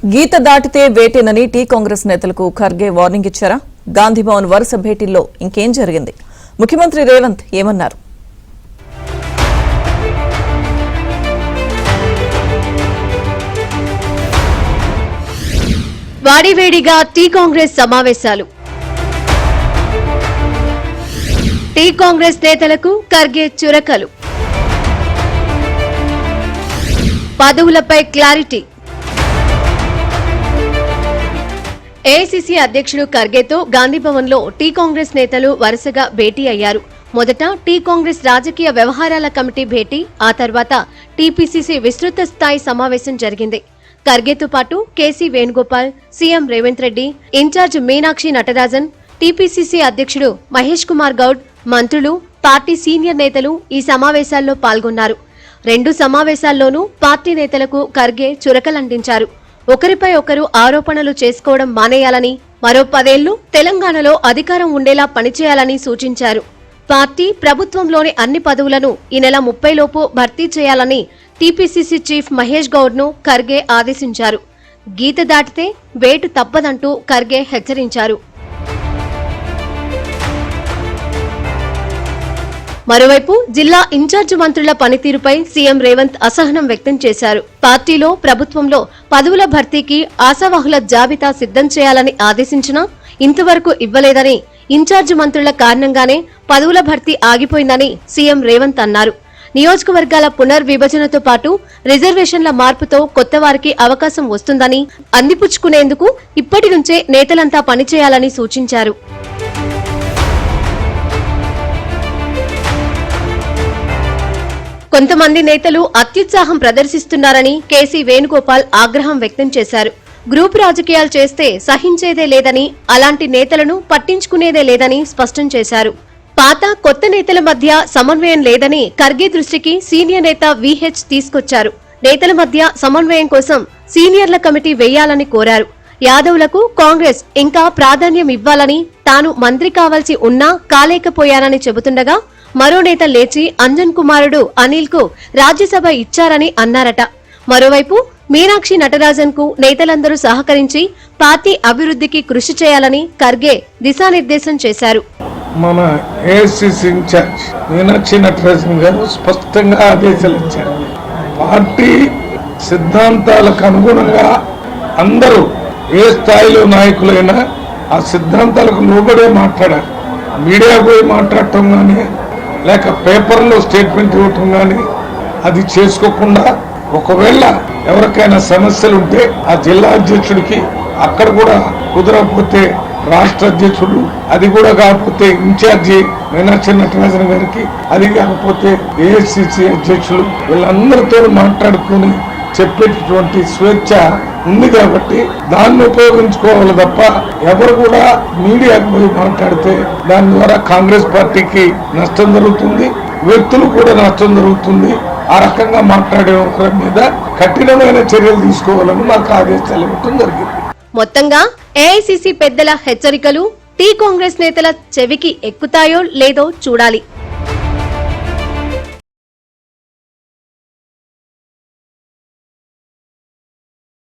గీత దాటితే వేటేనని టీ కాంగ్రెస్ నేతలకు ఖర్గే వార్నింగ్ ఇచ్చారా? గాంధీభవన్ వరుస భేటీల్లో ఇంకేం జరిగింది? ముఖ్యమంత్రి రేవంత్ ఏమన్నారు? వాడివేడిగా టీ కాంగ్రెస్ సమావేశాలు. టీ కాంగ్రెస్ నేతలకు ఖర్గే చురకలు. పదవులపై క్లారిటీ. ఏఐసీసీ అధ్యక్షుడు ఖర్గేతో గాంధీభవన్లో టీ కాంగ్రెస్ నేతలు వరుసగా భేటీ అయ్యారు. మొదట టీ కాంగ్రెస్ రాజకీయ వ్యవహారాల కమిటీ భేటీ, ఆ తర్వాత టీపీసీసీ విస్తృత స్థాయి సమావేశం జరిగింది. ఖర్గేతో పాటు KC Venugopal, CM Revanth Reddy, incharge Meenakshi Natarajan, TPCC అధ్యక్షుడు మహేష్ కుమార్ గౌడ్, మంత్రులు, పార్టీ సీనియర్ నేతలు ఈ సమావేశాల్లో పాల్గొన్నారు. రెండు సమావేశాల్లోనూ పార్టీ నేతలకు ఖర్గే చురకలంటించారు. ఒకరిపై ఒకరు ఆరోపణలు చేసుకోవడం మానేయాలని, మరో 10 ఏళ్లు తెలంగాణలో అధికారం ఉండేలా పనిచేయాలని సూచించారు. పార్టీ ప్రభుత్వంలోని అన్ని పదవులను ఈ నెల 30 లోపు భర్తీ చేయాలని టీపీసీసీ చీఫ్ మహేష్ గౌడ్ ను ఖర్గే ఆదేశించారు. గీత దాటితే వేటు తప్పదంటూ ఖర్గే హెచ్చరించారు. మరోవైపు జిల్లా ఇన్ఛార్జ్ మంత్రుల పనితీరుపై సీఎం రేవంత్ అసహనం వ్యక్తం చేశారు. పార్టీలో ప్రభుత్వంలో పదవుల భర్తీకి ఆశావహుల జాబితా సిద్ధం చేయాలని ఆదేశించినా ఇంతవరకు ఇవ్వలేదని, ఇన్ఛార్జ్ మంత్రుల కారణంగానే పదవుల భర్తీ ఆగిపోయిందని సీఎం రేవంత్ అన్నారు. నియోజకవర్గాల పునర్విభజనతో పాటు రిజర్వేషన్ల మార్పుతో కొత్త వారికి అవకాశం వస్తుందని, అందిపుచ్చుకునేందుకు ఇప్పటి నుంచే నేతలంతా పనిచేయాలని సూచించారు. కొంతమంది నేతలు అత్యుత్సాహం ప్రదర్శిస్తున్నారని కేసీ వేణుగోపాల్ ఆగ్రహం వ్యక్తం చేశారు. గ్రూప్ రాజకీయాలు చేస్తే సహించేదే లేదని, అలాంటి నేతలను పట్టించుకునేదే లేదని స్పష్టం చేశారు. పాత కొత్త నేతల మధ్య సమన్వయం లేదని ఖర్గే దృష్టికి సీనియర్ నేత వీహెచ్ తీసుకొచ్చారు. నేతల మధ్య సమన్వయం కోసం సీనియర్ల కమిటీ వేయాలని కోరారు. యాదవ్లకు కాంగ్రెస్ ఇంకా ప్రాధాన్యం ఇవ్వాలని, తాను మంత్రి కావాల్సి ఉన్నా కాలేకపోయానని చెబుతుండగా మరో నేత లేచి అంజన్ కుమారుడు అనిల్ కు రాజ్యసభ ఇచ్చారని అన్నారట. మరోవైపు మీనాక్షి నటరాజన్ కు నేతలందరూ సహకరించి పార్టీ అభివృద్ధికి కృషి చేయాలని ఖర్గే దిశానిర్దేశం చేశారు. మన ఏఐసీసీ ఇన్ఛార్జ్ మీనాక్షి నటరాజన్ గారు స్పష్టంగా ఆదేశాలు ఇచ్చారు. పార్టీ సిద్ధాంతాలకు అనుగుణంగా అందరూ ఏ స్థాయిలో నాయకులైనా ఆ సిద్ధాంతాలకు లోబడే మాట్లాడారు. మీడియా పోయి మాట్లాడటం కానీ, లేక పేపర్లో స్టేట్మెంట్ ఇవ్వటం కానీ అది చేసుకోకుండా, ఒకవేళ ఎవరికైనా సమస్యలు ఉంటే ఆ జిల్లా అధ్యక్షుడికి, అక్కడ కూడా కుదరకపోతే రాష్ట్ర అధ్యక్షుడు, అది కూడా కాకపోతే ఇన్ఛార్జి మీనాక్షి నటరాజన్ గారికి, అది కాకపోతే ఏఐసీసీ అధ్యక్షులు, వీళ్ళందరితో మాట్లాడుకుని చెప్పేటటువంటి స్వేచ్ఛ ఉంది కాబట్టి దాన్ని ఉపయోగించుకోవాలి తప్ప ఎవరు కూడా మీడియాకు పోయి మాట్లాడితే దాని ద్వారా కాంగ్రెస్ పార్టీకి నష్టం జరుగుతుంది, వ్యక్తులు కూడా నష్టం జరుగుతుంది. ఆ రకంగా మాట్లాడే ఒకరి మీద కఠినమైన చర్యలు తీసుకోవాలని నాకు ఆదేశాలు ఇవ్వడం జరిగింది. మొత్తంగా ఏఐసీసీ పెద్దల హెచ్చరికలు టీ కాంగ్రెస్ నేతల చెవికి ఎక్కుతాయో లేదో చూడాలి.